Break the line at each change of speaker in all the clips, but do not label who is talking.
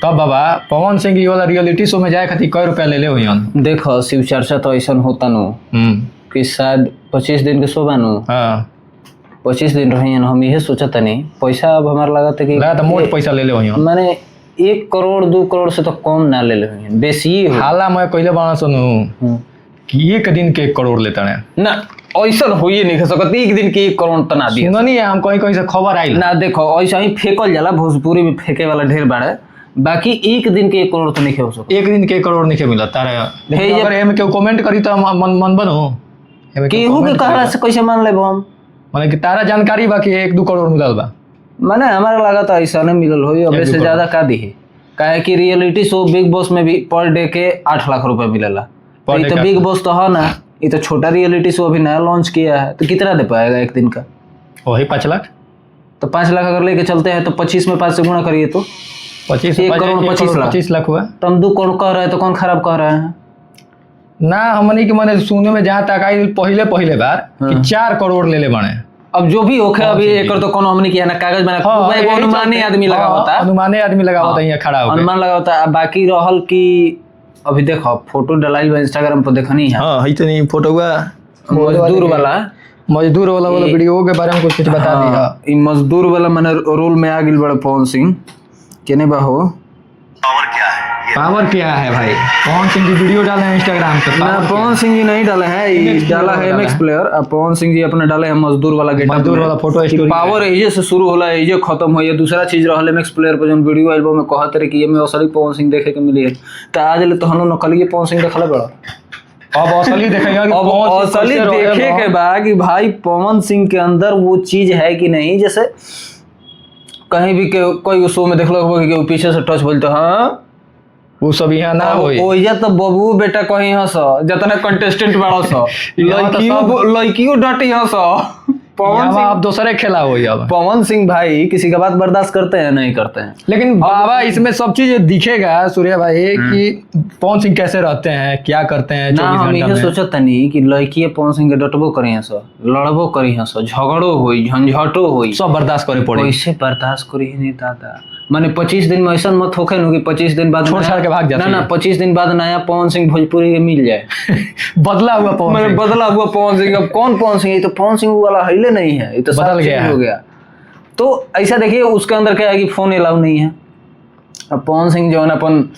तब बाबा पवन सिंह ये वाला रियलिटी शो में जाए खातिर कै रुपया ले हुई हन?
देखो शिव चर्चा तो ऐसा होता नु कि शायद 25 दिन के शो बानू।
हाँ
25 दिन रही हम यही सोचता नहीं पैसा अब हमारा लगा था कि
लगा तो मोट पैसा ले हुई हन।
मैंने 1 करोड़ 2 करोड़ से तो कम ना ले हुई हन, बेसी ही हो।
हाला मैं कहले बना सुनू कि एक दिन के 1 करोड़ लेता है
ना, ऐसा हो ही नहीं सकता एक दिन के 1 करोड़ तो ना दिया।
सुननी है हम कहीं कहीं से खबर आई
ना। देखो ऐसा ही फेंकल जाला, भोजपुरी में फेंके वाला ढेर बाड़े, बाकी एक दिन के 1 करोड़ तो नहीं हो सकता।
एक दिन के 1 करोड़ नहीं मिला तारे। अगर एम के कमेंट करी तो मन बनो
केहू के कहला से कैसे मान लेबो हम?
माने कि तारा जानकारी बाकी 1-2 करोड़ मिलल बा।
माने हमारा लगा था ऐसा नहीं मिलल होई, अब से ज्यादा का दी है काहे कि रियलिटी शो बिग बॉस में भी पर डे के 8 लाख रुपए मिलेला। तो ये तो बिग बॉस तो है ना, ये तो छोटा रियलिटी शो अभी नया लॉन्च किया है, तो कितना दे पाएगा एक दिन का?
वही 5 लाख।
तो 5 लाख अगर लेके चलते हैं तो 25 में 5 से गुणा करिए तो
1 करोड़ 25 लाख हुआ।
तो हम 2 करोड़ कह रहे हैं तो कौन खराब कह रहे हैं?
ना हमनी के मैंने सुने में जहाँ तक आई पहले बार कि 4 करोड़ ले बने।
अब जो भी होखे अभी एक तो कोनो हमनी किया ना कागज बना अनुमानी आदमी लगा होता,
अनुमानी आदमी लगा होता यहाँ खड़ा होकर
अनुमान लगा होता। बाकी रहल कि अभी देखो फोटो डलाई बा इंस्टाग्राम पर देखनी है।
हां है तो नहीं फोटो हुआ
मजदूर वाला
वीडियो के बारे में कुछ बता दी।
ई मजदूर वाला माने रोल में आ गेल बड़ा पवन सिंह केने बा हो।
पावर क्या है भाई? पवन सिंह की वीडियो डाले हैं इंस्टाग्राम पे।
ना पवन सिंह जी नहीं डाले हैं, ये डाला है एमएक्स प्लेयर। अब पवन सिंह जी अपने डाले हैं मजदूर वाला गेटअप,
मजदूर वाला फोटो स्टोरी।
पावर एजे से शुरू होला, एजे खत्म हो। ये दूसरा चीज रहल एमएक्स प्लेयर पर जन वीडियो एल्बम में कहत रहे कि ये में असली पवन सिंह देखे के मिली है, तो आज ले तो हम नकली पवन सिंह देखले बड़ा। अब असली देखेगा, अब असली देखे के बाद कि भाई पवन सिंह के अंदर वो चीज है कि नहीं। जैसे कहीं भी कोई शो में देखलो कि पीछे से टच बोलते हाँ
वो सब यहाँ ना होई।
ओइजा तो बबू बेटा कहीं हंस जतना कंटेस्टेंट बाड़ो स लड़कियों डटी हंस। पवन सिंह अब
दूसरे खेला हुई। अब
पवन सिंह भाई किसी का बात बर्दाश्त करते हैं? नहीं करते हैं।
लेकिन बाबा इसमें सब चीज दिखेगा सूर्या भाई कि पवन सिंह कैसे रहते हैं, क्या करते हैं 24 घंटा में।
हम ये सोचत नहीं कि लड़की पवन सिंह के डटबो करी हंस, लड़बो करी हंस, झगड़ो होई, झंझटो होई,
सब बर्दाश्त करे पड़े।
कैसे बर्दाश्त करी नहीं दादा? माने 25 दिन में ऐसा मत होखे न कि 25 दिन बाद
छोड़ छाड़ के भाग जाते।
ना 25 दिन बाद नया पवन सिंह भोजपुरी के मिल जाए।
बदला हुआ पवन सिंह,
बदला हुआ पवन सिंह। अब कौन पवन सिंह? ये तो पवन सिंह वाला हिले नहीं है, ये तो
बदल गया
हो गया। तो ऐसा देखिए उसके अंदर क्या है कि फोन अलाउ नहीं है। अब पवन सिंह जो है ना अपन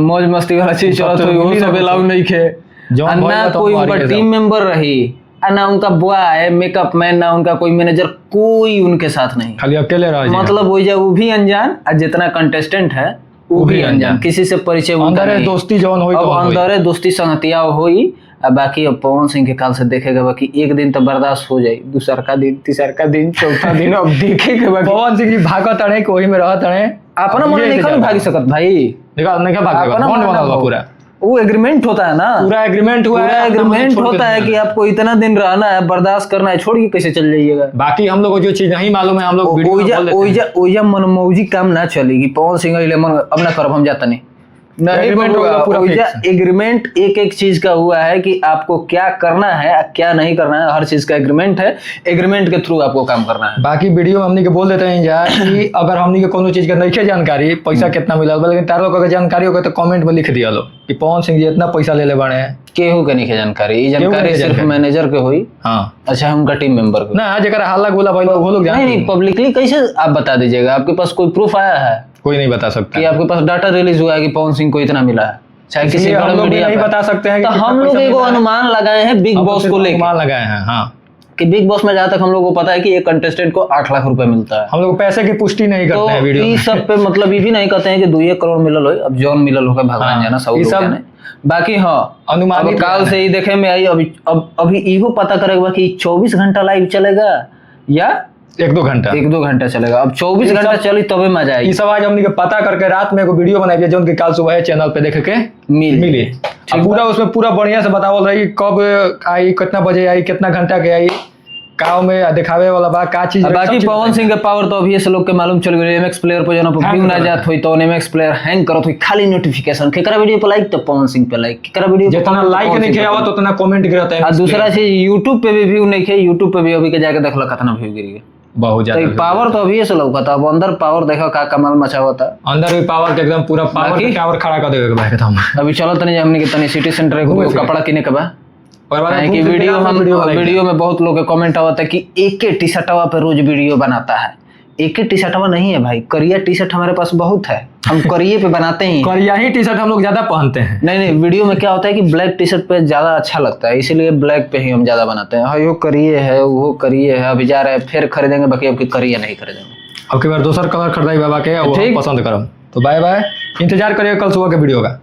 मौज मस्ती वाला चीज चलत हो वो सब अलाउ नहीं खे। ना कोई उनका टीम मेंबर रही, ना उनका बॉय मेकअप मैन, ना उनका कोई मैनेजर, कोई उनके साथ नहीं,
खाली अकेले रह।
मतलब वो भी अनजान और जितना कंटेस्टेंट है वो भी अनजान, किसी से परिचय
अंदर दोस्ती जौन होई,
अब अंदर दोस्ती संगतिया होई। बाकी अब पवन सिंह के काल से देखेगा बाकी एक दिन तो बर्दाश्त हो जाए, दूसरा का दिन, तीसरा का दिन, चौथा दिन अब देखेगा बाकी।
पवन सिंह जी भागत अड़े कोई में रहत अड़े
अपना मन नहीं भाग सकत भाई,
देखा नहीं क्या भागेगा, बॉन्ड बना हुआ पूरा।
वो एग्रीमेंट होता है ना,
पूरा एग्रीमेंट हुआ है,
एग्रीमेंट होता है कि आपको इतना दिन रहना है, बर्दाश्त करना है, छोड़ के कैसे चल जाइएगा।
बाकी हम लोग को जो चीज नहीं मालूम है हम लोग
ओइजा मनमौजी काम ना चलेगी। पवन सिंह अब ना करब हम जाता नहीं एग्रीमेंट एक एक चीज का हुआ है कि आपको क्या करना है क्या नहीं करना है, हर चीज का एग्रीमेंट है, एग्रीमेंट के थ्रू आपको काम करना है।
बाकी वीडियो में हमनी के बोल देते हैं जा कि अगर हमनी के कोनो चीज का नहीं जानकारी पैसा कितना मिला, लेकिन तार लोग जानकारी होगा तो कमेंट में लिख दिया लो कि पवन सिंह जी इतना पैसा ले बने हैं।
केहू के नहीं जानकारी, जानकारी सिर्फ मैनेजर के हुई।
हाँ
अच्छा उनका टीम मेंबर को ना,
जगह हल्ला गोला भाई वो लोग
नहीं पब्लिकली कैसे आप बता दीजिएगा? आपके पास कोई प्रूफ आया है?
कोई नहीं बता सकता
कि आपके पास डाटा रिलीज हुआ है कि पवन सिंह को इतना मिला है, चाहे किसी
हम लोग नहीं बता सकते हैं।
तो हम लोग एक अनुमान लगाए हैं बिग बॉस को लेकर,
अनुमान लगाए हैं हाँ,
कि बिग बॉस में जहाँ तक हम लोग को पता है कि एक कंटेस्टेंट को 8 लाख रुपए मिलता है।
हम लोग पैसे की पुष्टि नहीं करते हैं वीडियो में।
सब पे मतलब ये भी नहीं कहते हैं कि 2 करोड़ मिलल हो, अब जॉन मिलल होगा भगवान जाना सब। बाकी हाँ अनुमानित काल से ही देखे में आई। अभी इहो पता करेगा कि 24 घंटा लाइव चलेगा या
1-2 घंटा चलेगा।
अब 24 घंटा चली तबे मजा आएगी।
ये सब आज हमने पता करके रात में एगो वीडियो बनाई जो उनके काल सुबह चैनल पे देख के मिली पूरा, उसमें पूरा बढ़िया से बतावल रही कब आई, कितना बजे आई, कितना घंटा के आई, गाँव में दिखावे वाला बा का चीज।
बाकी पवन सिंह के पावर तो अभी से लोग के मालूम चल गए। एमएक्स प्लेयर पर जो व्यू ना जात हुई तो एमएक्स प्लेयर हैंग करत हुई, खाली नोटिफिकेशन केकरा वीडियो पे लाइक तो पवन सिंह पे लाइक, केकरा वीडियो
जितना लाइक नहीं किया हुआ तो उतना कमेंट गिरता है।
दूसरा चीज यूट्यूब पे भी व्यू नहीं खे, यूट्यूब पे भी अभी के जाके देखला कितना व्यू गिर गया।
बहुत
तो
ज्यादा
पावर तो अभी से लौका था, अब अंदर पावर देखो का कमाल मचा हुआ था।
अंदर भी पावर के एकदम पूरा पावर
बाकी?
के टावर खड़ा कर देवे के बा एकदम।
अभी चलो तनी हमने के तनी सिटी सेंटर
घूमे
को
फिरे।
कपड़ा किने के बा।
और बाद
काहे
में
कि
घूम फिर के
वीडियो
रात में
हम
बनाई
वीडियो में बहुत लोग के कमेंट आवत है कि एक ही टी शर्टवा पे रोज वीडियो बनाता है। एक ही टी शर्टवा नहीं है भाई, करिया टी शर्ट हमारे पास बहुत है, हम करिए पे बनाते ही हैं।
करिया ही टी शर्ट हम लोग ज्यादा पहनते हैं।
नहीं नहीं, वीडियो में क्या होता है कि ब्लैक टी शर्ट पे ज्यादा अच्छा लगता है, इसीलिए ब्लैक पे ही हम ज्यादा बनाते हैं। हाँ यो करिए है, वो करिए है, अभी जा रहे हैं फिर खरीदेंगे, बाकी अब की करिए नहीं खरीदेंगे।
अब की बार दूसर कलर खरीदाई बाबा के, वो हम
ठीक।
पसंद करम। तो बाय बाय, इंतजार करिए कल सुबह के वीडियो का।